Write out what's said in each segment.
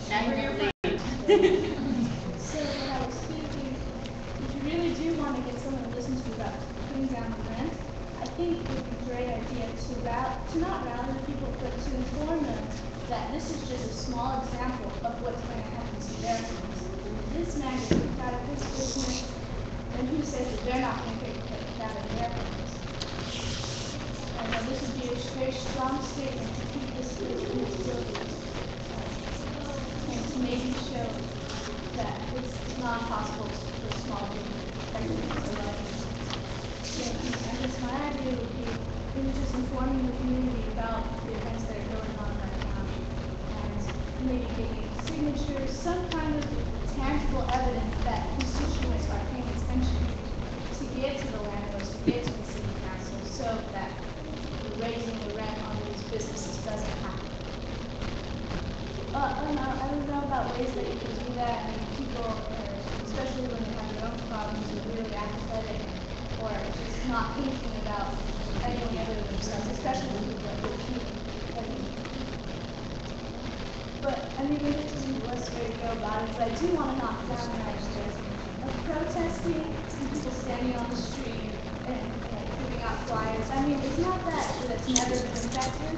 Never your friend. So when I was thinking, if you really do want to get someone to listen to you about putting down the rent, I think it would be a great idea to not rally people, but to inform them that this is just a small example of what's going to happen to their homes. If this man gets kicked out of his business, then who says that they're not going to get kicked out of their homes? I know this would be a very strong statement to keep this business building and to maybe show that it's not possible for small businesses to survive. I guess my idea would be maybe just informing the community about the events that are going on right now and maybe getting signatures, some kind of tangible evidence that constituents are paying attention to get to the landlords, to get to the city council, so that raising the rent on these businesses doesn't happen. I don't know about ways that you can do that. I mean, people, especially when they have their own problems, are really apathetic or just not thinking about anyone other than themselves, especially when people are cheating. But I mean, maybe this isn't the worst way to go about it, but I do want to knock down the idea of protesting and people standing on the street and giving out flyers. I mean, it's not that it's never been effective,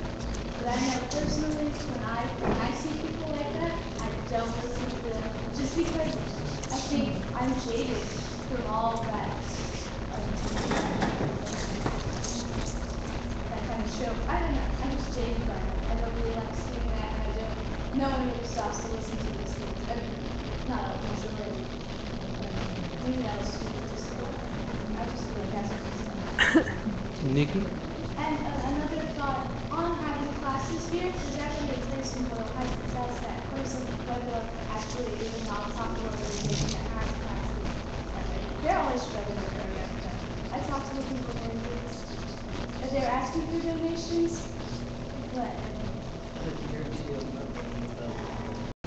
but I know personally when I see people like that, I don't listen to them just because I think I'm jaded from all that that kind of show. I don't know. I'm just jaded by it. I don't really like seeing that, and I don't. No one really stops to listen to these things. I mean, not a majority. Maybe that was stupid to say. I just feel like that's what I'm saying. Nikki? And another thought on having classes here, there's actually a place in Boyle Heights that says that Person Pueblo actually is a nonprofit organization that has classes. They're always struggling with their rent. I talked to the people there, and they're asking for donations, but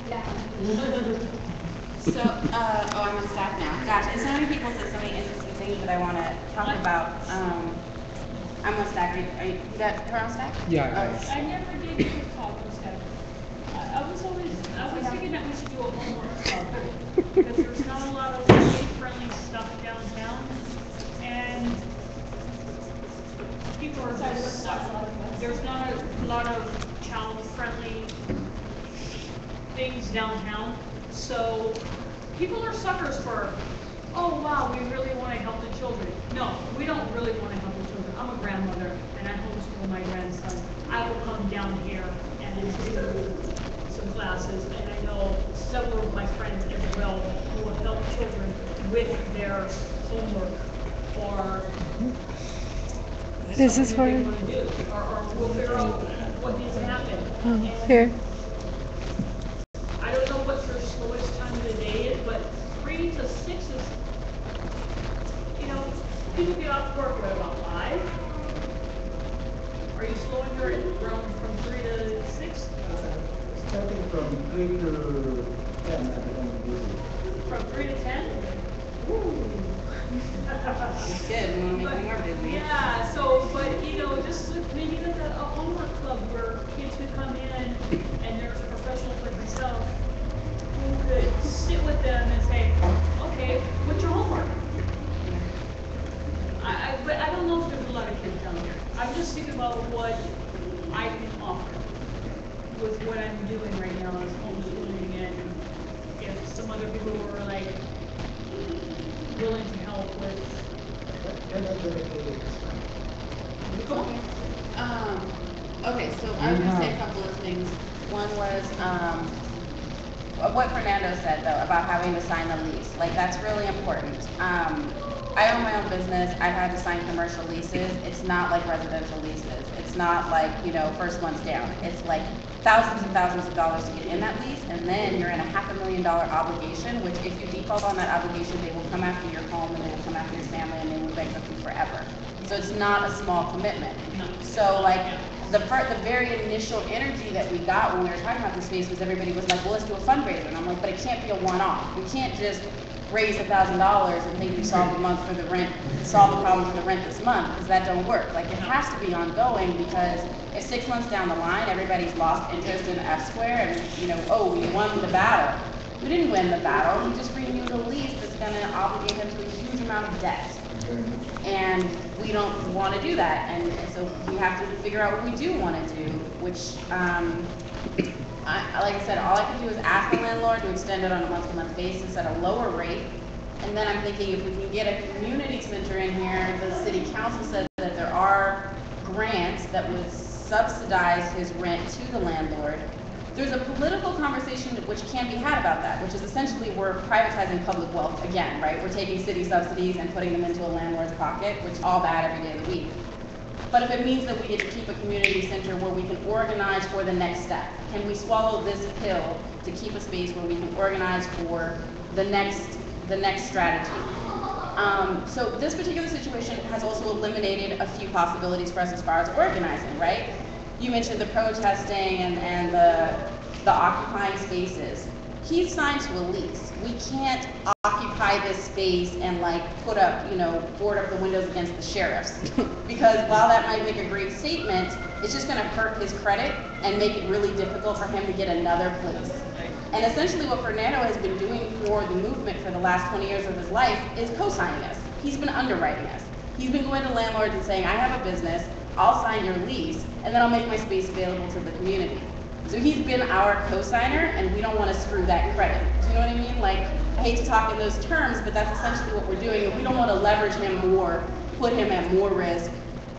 yeah. So, I'm on staff now. Gosh, and so many people said so many interesting things that I want to talk about. I'm on staff. You got her on staff? Yeah. I never did get to talk with Steph. I was thinking that we should do a homework club because there's not a lot of kid-friendly stuff downtown, and people are just there's not a lot of child-friendly things downtown. So people are suckers for, oh wow, we really want to help the children. No, we don't really want to help the children. I'm a grandmother and I homeschool my grandson. I will come down here and do some classes, and I know several of my friends as well who will help children with their homework or This is for you want to do, or we'll figure out what needs to happen. And here. I don't know what your slowest time of the day is, but 3 to 6 is, people get off work at about 5. Are you slowing your from 3 to 6? Starting from 3 to 10, I become busy. From 3 to 10? Ooh. It's good. We want to make more busy. Yeah, but just maybe like a homework club where kids could come in and there's a professional like myself who could sit with them and say, okay, what's your homework? But I don't know if there's a lot of kids down here. I'm just thinking about what I can offer with what I'm doing right now is homeschooling, and if some other people were like willing to help with. Okay, so I was gonna say a couple of things. One was what Fernando said though about having to sign a lease. Like that's really important. I own my own business. I've had to sign commercial leases. It's not like residential leases. It's not like, first one's down. It's like thousands and thousands of dollars to get in that lease, and then you're in a $500,000 obligation, which if you default on that obligation, they will come after your home and they will come after your family and they will bankrupt you forever. So it's not a small commitment. So like the very initial energy that we got when we were talking about this space was everybody was like, well, let's do a fundraiser. And I'm like, but it can't be a one-off. We can't just raise $1,000 and think you solve the month for the rent, solve the problem for the rent this month, because that don't work. Like, it has to be ongoing, because if 6 months down the line, everybody's lost interest in F Square, and, you know, oh, we won the battle. We didn't win the battle, we just renewed a lease that's gonna obligate them to a huge amount of debt. And we don't want to do that, and so we have to figure out what we do want to do, which, like I said, all I can do is ask the landlord to extend it on a month-to-month basis at a lower rate. And then I'm thinking if we can get a community center in here, the city council said that there are grants that would subsidize his rent to the landlord. There's a political conversation which can be had about that, which is essentially we're privatizing public wealth again, right? We're taking city subsidies and putting them into a landlord's pocket, which is all bad every day of the week. But if it means that we get to keep a community center where we can organize for the next step, can we swallow this pill to keep a space where we can organize for the next strategy? So this particular situation has also eliminated a few possibilities for us as far as organizing, right? You mentioned the protesting and the occupying spaces. He's signed to a lease. We can't occupy this space and like put up, you know, board up the windows against the sheriffs. Because while that might make a great statement, it's just gonna hurt his credit and make it really difficult for him to get another place. And essentially what Fernando has been doing for the movement for the last 20 years of his life is co-signing us. He's been underwriting us. He's been going to landlords and saying, I have a business, I'll sign your lease, and then I'll make my space available to the community. So he's been our co-signer, and we don't want to screw that credit. Do you know what I mean? Like, I hate to talk in those terms, but that's essentially what we're doing, and we don't want to leverage him more, put him at more risk,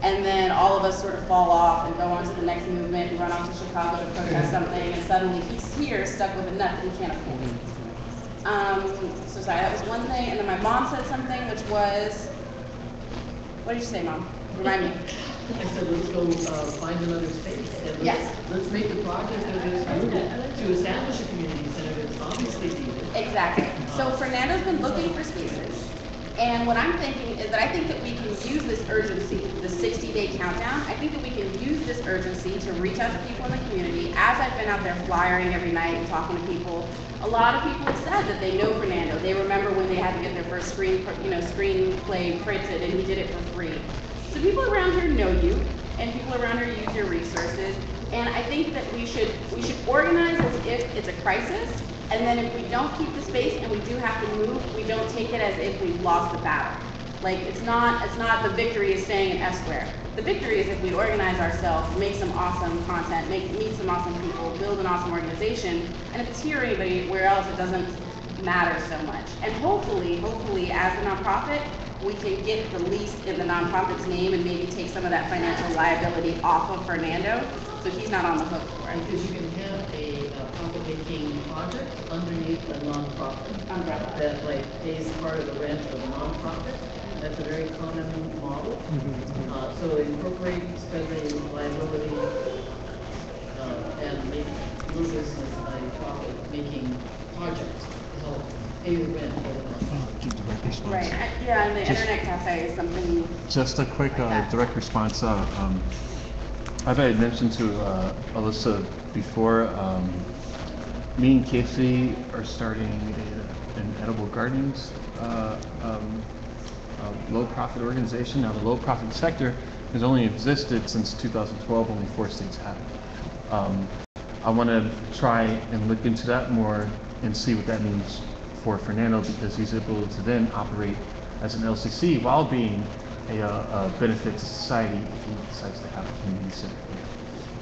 and then all of us sort of fall off and go on to the next movement and run off to Chicago to protest something, and suddenly he's here stuck with a nut that he can't afford. So sorry, that was one thing, and then my mom said something, which was, what did you say, Mom? Remind me. I said, let's go find another space. And Yes. Let's make the project that is movement to establish a community center that's obviously needed. Exactly. So Fernando's been looking for spaces. And what I'm thinking is that I think that we can use this urgency, the 60-day countdown. I think that we can use this urgency to reach out to people in the community. As I've been out there flyering every night and talking to people, a lot of people have said that they know Fernando. They remember when they had to get their first screenplay printed, and he did it for free. So people around here know you, and people around here use your resources. And I think that we should organize as if it's a crisis. And then if we don't keep the space and we do have to move, we don't take it as if we've lost the battle. Like, it's not the victory is staying in F Square. The victory is if we organize ourselves, make some awesome content, meet some awesome people, build an awesome organization, and if it's here or anywhere else, it doesn't matter so much. And hopefully, as a nonprofit, we can get the lease in the nonprofit's name and maybe take some of that financial liability off of Fernando, so he's not on the hook for it. Because you can have a profit-making project underneath a nonprofit Umbrella. that like pays part of the rent of a nonprofit. That's a very common model. So incorporate spending liability and make your business a profit-making project to help pay the rent for the nonprofit. Right, yeah, and the internet cafe is something. Just a quick that. direct response. I've had mentioned to Alyssa before, me and Casey are starting an edible gardens low profit organization. Now the low profit sector has only existed since 2012, only 4 states have it. I want to try and look into that more and see what that means for Fernando, because he's able to then operate as an LCC while being a benefit to society if he decides to have a community center.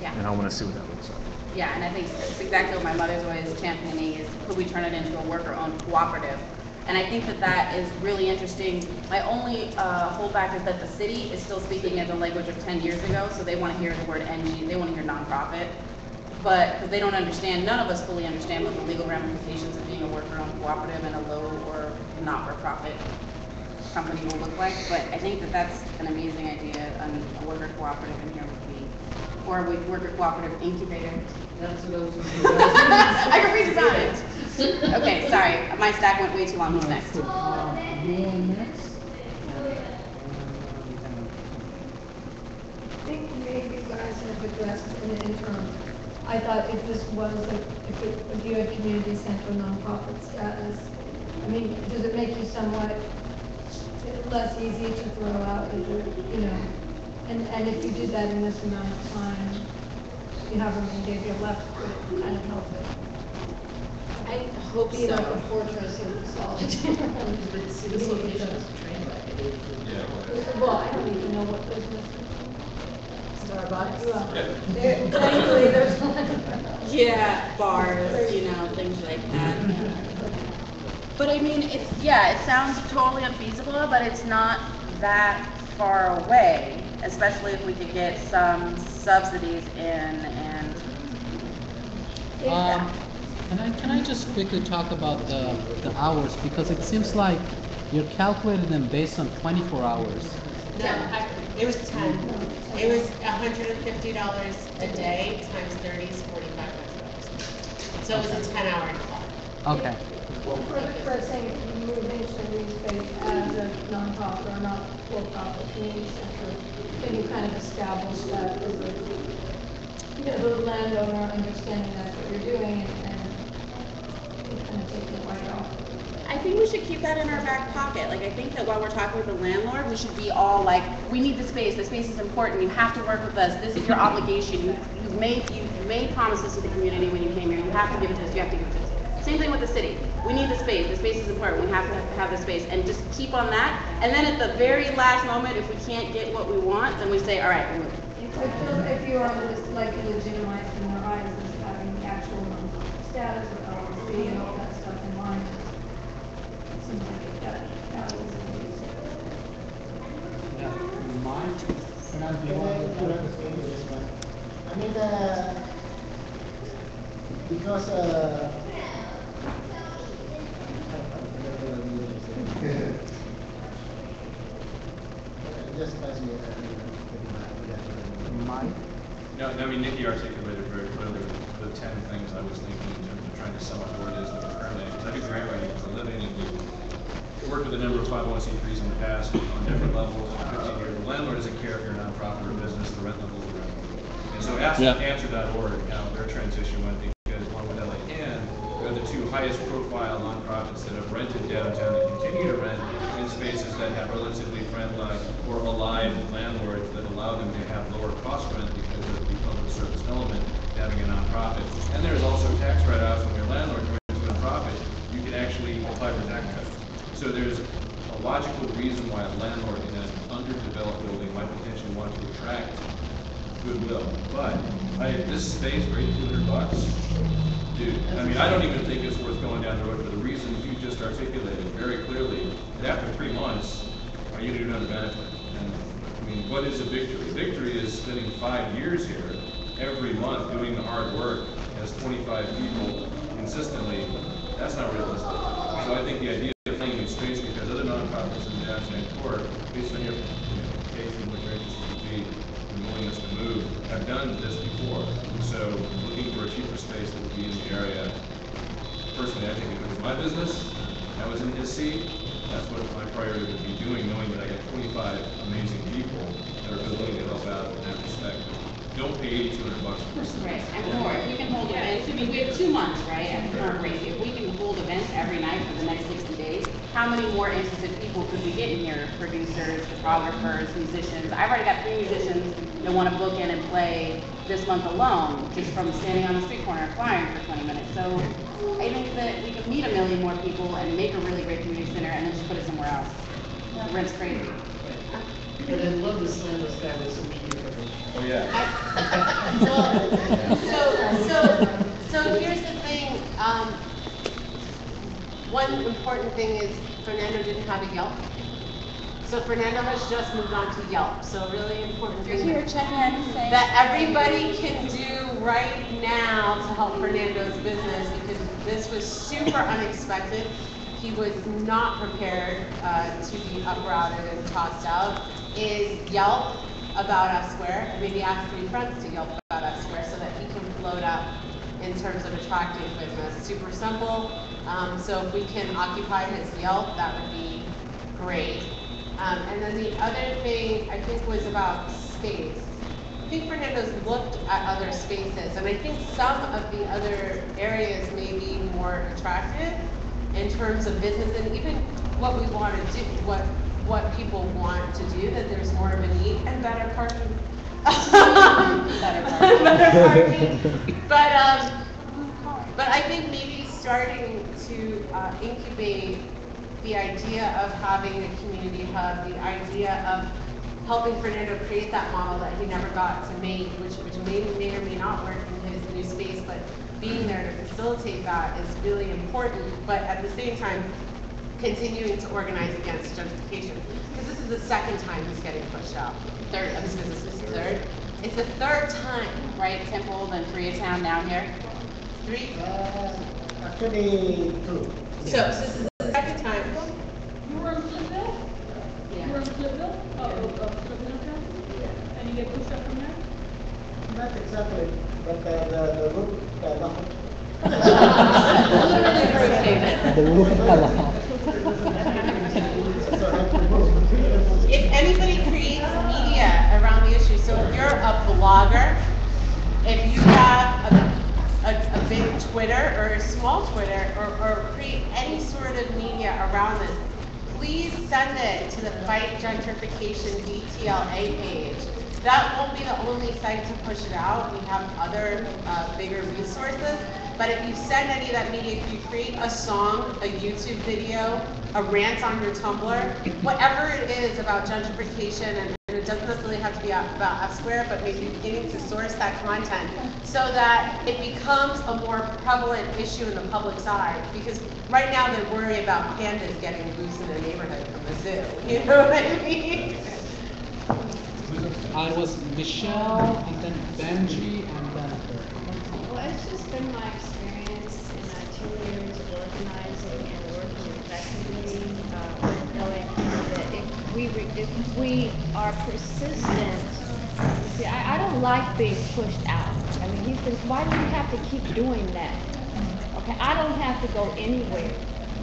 Yeah. And I want to see what that looks like. Yeah, and I think it's exactly what my mother's always championing is could we turn it into a worker-owned cooperative? And I think that that is really interesting. My only holdback is that the city is still speaking in the language of 10 years ago, so they want to hear the word NG, they want to hear nonprofit. But because they don't understand, none of us fully understand what the legal ramifications of being a worker-owned cooperative and a low or not-for-profit company will look like. But I think that that's an amazing idea, a worker cooperative in here would be, or a worker cooperative incubator. That's what I was going to say. I can read about it. Okay, sorry, my stack went way too long. Who's next? You on next? I think maybe you guys have addressed in the interim. I thought if this was, if you had community center nonprofit status, I mean, does it make you somewhat less easy to throw out, is it, you know? And if you did that in this amount of time, you have many days you're left, would it kind of help it? I hope Be like a so. fortress of solitude. But see, this location is a train wreck. It is- Well, I don't even know what business. Starbucks. Well, there, thankfully, there's one. Yeah, bars, you know, things like that. But I mean, it sounds totally unfeasible, but it's not that far away, especially if we could get some subsidies in and. Can I just quickly talk about the hours, because it seems like you're calculating them based on 24 hours. No, it was 10. It was $150 a day times 30 is $4,500. So it was a 10-hour clock. Okay. Well, for saying if you move into the green space as a nonprofit or not for-profit community center, then you kind of establish that as a, you know, the landowner understanding that's what you're doing and you kind of take it right off. I think we should keep that in our back pocket. Like, I think that while we're talking with the landlord, we should be all like, we need the space is important, you have to work with us, this is your obligation, you've made promises to the community when you came here, you have to give it to us, you have to give it to us. Same thing with the city, we need the space is important, we have to have the space, and just keep on that, and then at the very last moment, if we can't get what we want, then we say, all right, we'll move. If you are just like legitimized in their eyes as having the actual nonprofit status or LLC and all that stuff in line, it seems like that was Mine? Can I put up the same this one? I mean, because, just pass me Mine? No, I mean, Nikki articulated very clearly the 10 things I was thinking in terms of trying to sum up what it is that we're currently, because I do grant writing for a living, and we worked with a number of 501c3s in the past on different levels. For 15 years, the landlord doesn't care if you're a nonprofit or a business, the rent level is the rent level. And so ask Answer.org how their transition went, because along with LA Can, they're the two highest profile nonprofits that have rented downtown and continue to rent in spaces that have relatively friendly or alive landlords that allow them to have lower cost rent because of the public service element of having a nonprofit. And there's also tax write-offs when your landlord joins a nonprofit, you can actually apply for tax credits. So there's a logical reason why a landlord in an underdeveloped building might potentially want to attract goodwill. But this space for $8,200, dude, I mean, I don't even think it's worth going down the road for the reasons you just articulated very clearly. And after 3 months, are you going to do another benefit? And I mean, what is a victory? Victory is spending 5 years here every month doing the hard work as 25 people consistently. That's not realistic. So I think the idea of playing in space, because other nonprofits in the downtown core, based on your case and what your interest would be and willingness to move, have done this before. So looking for a cheaper space that would be in the area, personally, I think if it was my business, I was in his seat, that's what my priority would be doing, knowing that I got 25 amazing people that are willing to help out in that respect. Don't pay $8,200 for this. Right, and more, if we can hold events, I mean, we have 2 months, right, at the current rate. If we can hold events every night for the next 60 days, how many more interested people could we get in here? Producers, photographers, musicians. I've already got 3 musicians that want to book in and play this month alone, just from standing on the street corner flying for 20 minutes. So I think that we can meet 1 million more people and make a really great community center and then just put it somewhere else. The rent's crazy. But I'd love to slam this guy with some media coverage. Oh, yeah. So here's the thing, one important thing is Fernando didn't have a Yelp. So Fernando has just moved on to Yelp, so a really important You're thing here checking in, saying. that everybody can do right now to help Fernando's business, because this was super unexpected. He was not prepared to be uprooted and tossed out, is Yelp About Us Square, and maybe ask 3 friends to Yelp About Us Square so that he can float up in terms of attracting business. Super simple, so if we can occupy his Yelp, that would be great. And then the other thing I think was about space. I think Fernando's looked at other spaces, and I think some of the other areas may be more attractive. in terms of business and even what we want to do, what people want to do, that there's more of a need and better parking. Better parking. But I think maybe starting to incubate the idea of having a community hub, the idea of helping Fernando create that model that he never got to make, which may or may not work in his new space, but being there to facilitate that is really important, but at the same time, continuing to organize against gentrification. Because this is the second time he's getting pushed out. Third, This business is third. It's the third time, right, Temple, then Koreatown down here. three. Actually, two. So this is the second time. You were in Clipville? You were in Clipville? Clipville County? And you get pushed up from there? Not exactly, but the route, If anybody creates media around the issue, so if you're a blogger, if you have a big Twitter or a small Twitter or create any sort of media around this, please send it to the Fight Gentrification DTLA page. That won't be the only site to push it out. We have other bigger resources. But if you send any of that media, if you create a song, a YouTube video, a rant on your Tumblr, whatever it is about gentrification, and it doesn't necessarily have to be about F-Square, but maybe beginning to source that content so that it becomes a more prevalent issue in the public's eye. Because right now they worry about pandas getting loose in a neighborhood from the zoo. You know what I mean? It was Michelle, and then Benji, and then Well, it's just been my experience in 2 years of organizing and working effectively, knowing that if we are persistent, see, I don't like being pushed out. I mean, why do you have to keep doing that? Okay, I don't have to go anywhere.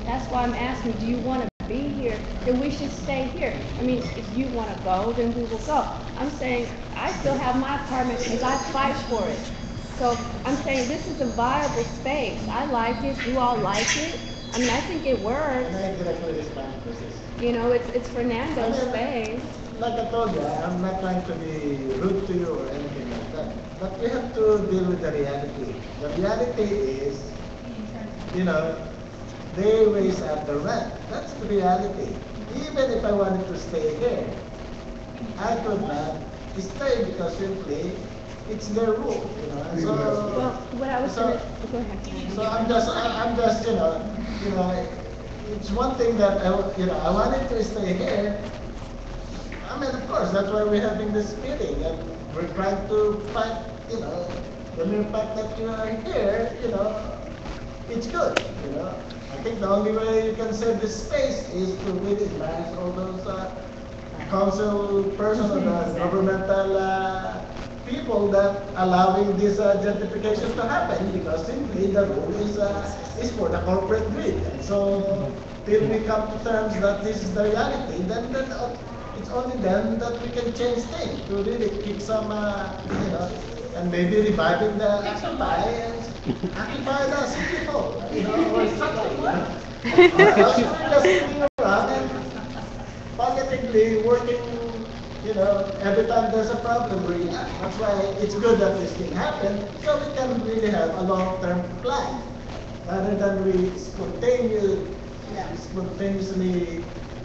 That's why I'm asking, do you want to be here? Then we should stay here. I mean, if you want to go, then we will go. I'm saying, I still have my apartment because I fight for it. So I'm saying this is a viable space. I like it. You all like it. I mean, I think it works. And I directly respond to this. You know, it's Fernando's space. Like I told you, I'm not trying to be rude to you or anything like that. But we have to deal with the reality. The reality is, you know, they raise up the rent. That's the reality. Even if I wanted to stay here, I could not stay because simply it's their rule, you know. And so, Well, what I was so, gonna, go ahead. So I'm just, you know, it's one thing that I wanted to stay here. I mean, of course, that's why we're having this meeting, and we're trying to fight, you know, the mere fact that you are here, you know, it's good, you know. I think the only way you can save this space is to really advance all those council persons or the governmental people that allowing this gentrification to happen, because simply the rule is for the corporate greed. And so till we come to terms that this is the reality, then it's only then that we can change things to really keep some, you know, and maybe reviving the occupy and occupy the city hall, you know, or something. You know? Just sitting around and positively working, you know, every time there's a problem, we react. That's why it's good that this thing happened, so we can really have a long-term plan, rather than we spontaneously,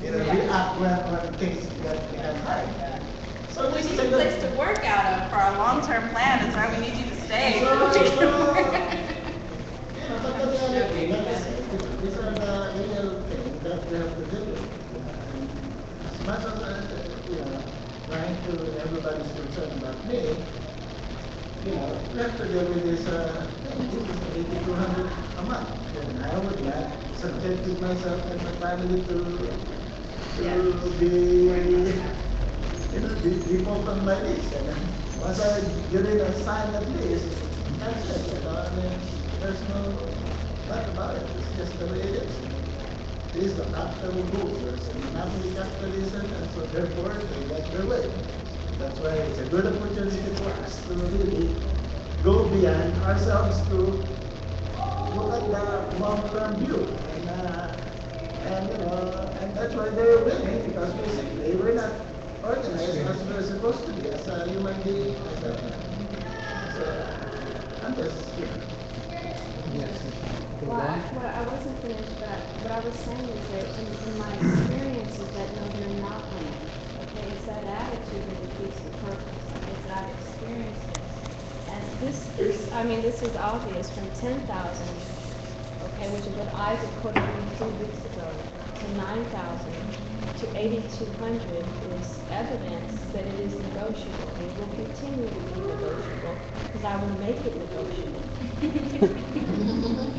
you know, react when things get hard. So We this need is a a good place to work out of for our long-term plan, that's why we need you to stay. you know, but the reality, like I said, these are the real things that we have to deal with. And as much as, you know, trying to, everybody's concerned about me, you know, we have to deal with this, this is 8,200 a month. And I would not subject myself and my family to be, you know, default on my list. And then once I get it and sign that list, that's it, you know. I mean, there's no doubt about it. It's just the way it is. It is the capital rules. There's a monopoly capitalism, and so therefore they get their way. That's why it's a good opportunity for us to really go beyond ourselves to look at the long-term view and And that's why they're winning, because basically we're not organized as we're supposed to be, as a human being, I'm just, Yes. Go Well, on. I wasn't finished, but what I was saying is that in my experience is that no, they're not winning. Okay, it's that attitude that defeats the purpose. It's that I've experienced it. And this is obvious from 10,000, okay, which is what Isaac quoted me 3 weeks ago, to 9,000 to 8,200 is evidence that it is negotiable. It will continue to be negotiable because I will make it negotiable.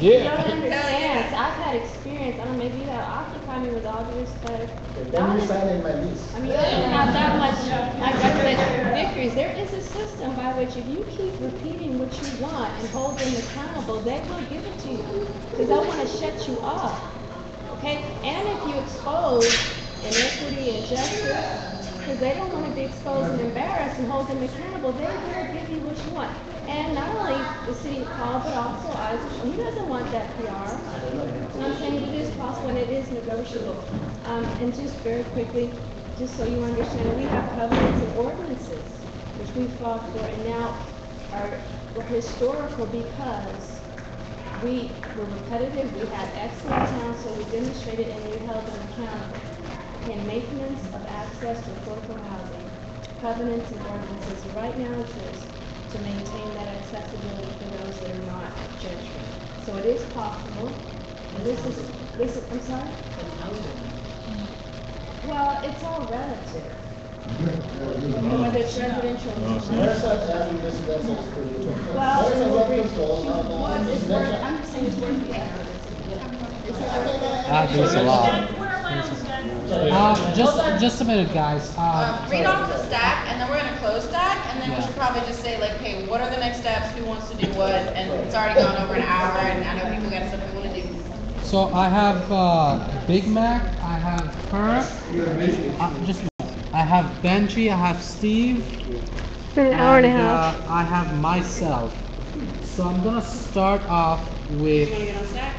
You don't understand. So I've had experience. I don't know, maybe that occupy me with all due respect. then you sign in my lease. I mean, you don't have that much, victories. There is a system by which if you keep repeating what you want and hold them accountable, they will give it to you. Because they want to shut you off. Okay? And if you expose inequity and justice, because they don't want to be exposed and embarrassed and hold them accountable, they will give you what you want. And not only the city hall, but also Isaac, he doesn't want that PR. You know what I'm saying? It is possible and it is negotiable. And just very quickly, just so you understand, we have covenants and ordinances, which we fought for, and now are historical because we were repetitive, we had excellent counsel, we demonstrated, and we held them accountable. Okay, maintenance of access to affordable housing, covenants and ordinances right now exist to maintain that accessibility for those that are not gentrified. So it is possible. And this is, I'm sorry? Well, it's all relative. Whether it's residential or There's commercial. a having this residence for you. Well, There's a we'll lot reach, control on well, it's worth, residential. I'm just saying it's worth the effort. It's worth There's a lot. Where am I on the stack? Just a minute, guys. Read off the stack, and then we're gonna close stack, and then we Yeah. should probably just say like, hey, what are the next steps, who wants to do what, and it's already gone over an hour, and I know people got stuff they wanna do. So I have Big Mac, I have her, I have Benji, I have Steve, Been an hour and a half. I have myself. So I'm gonna start off You with. wanna get on stack?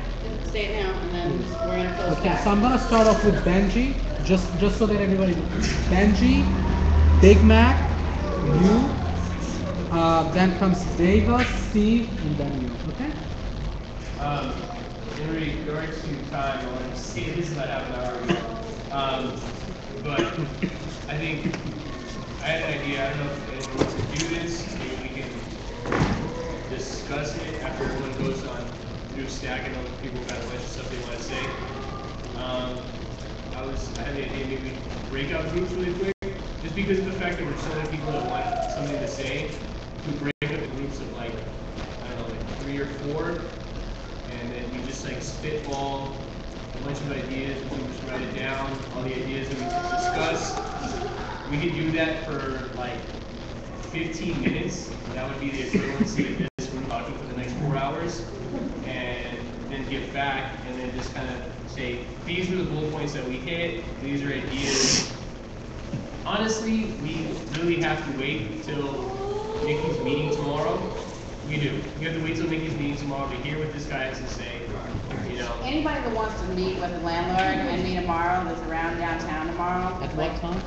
Stay it now, and then we're gonna close Okay, stack. so I'm gonna start off with Benji, just so that everybody knows. Benji, Big Mac, you, then comes Deva, Steve, and then you. Okay? In regards to time, I want to say this is about half an hour ago. But I think I had an idea. I don't know if anyone wants to do this. Maybe we can discuss it after everyone goes on through stack. I know people got a bunch of stuff they want to say. I had the idea maybe we break out groups really quick, just because of the fact that we're so many people that want something to say. We break up in groups of like, I don't know, like 3 or 4. And then we just like spitball a bunch of ideas, we just write it down, all the ideas that we discuss. We could do that for like 15 minutes. That would be the equivalency of this. We're talking for the next 4 hours. And then get back and then just kind of say, these were the bullet points that we hit, these are ideas. Honestly, we really have to wait till Nikki's meeting tomorrow. We do. We have to wait till Nikki's meeting tomorrow to hear what this guy has to say. You know. Anybody that wants to meet with the landlord and me tomorrow, that's around downtown tomorrow. At what time?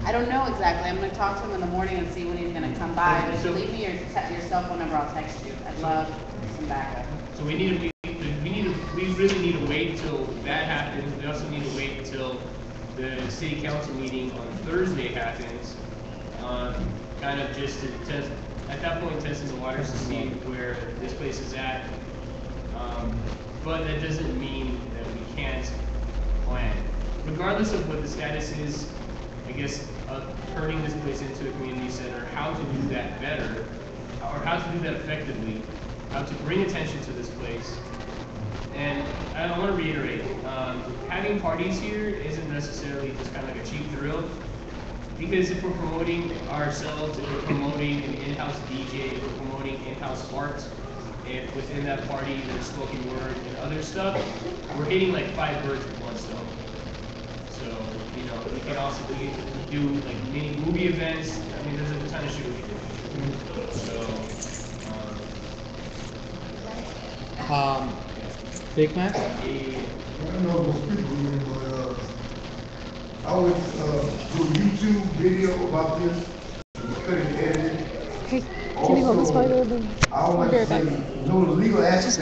I don't know exactly, I'm gonna talk to him in the morning and see when he's gonna come by, but if you leave me your cell phone number, I'll text you. I'd love some backup. So we really need to wait till that happens. We also need to wait till the city council meeting on Thursday happens. Kind of just to test, at that point, testing the waters to see where this place is at. But that doesn't mean that we can't plan. Regardless of what the status is, I guess, of turning this place into a community center, how to do that better, or how to do that effectively, how to bring attention to this place. And I want to reiterate, having parties here isn't necessarily just kind of like a cheap thrill, because if we're promoting ourselves, if we're promoting an in-house DJ, if we're promoting in-house art, if within that party there's spoken word and other stuff, we're hitting like 5 birds with one stone. So, you know, we can also do like mini movie events. I mean, there's a ton of shit we can do. So, Big Mac? yeah. do a YouTube video about this, cut and edit it. Hey, can you hold this while you're I would like to say, know the legal aspect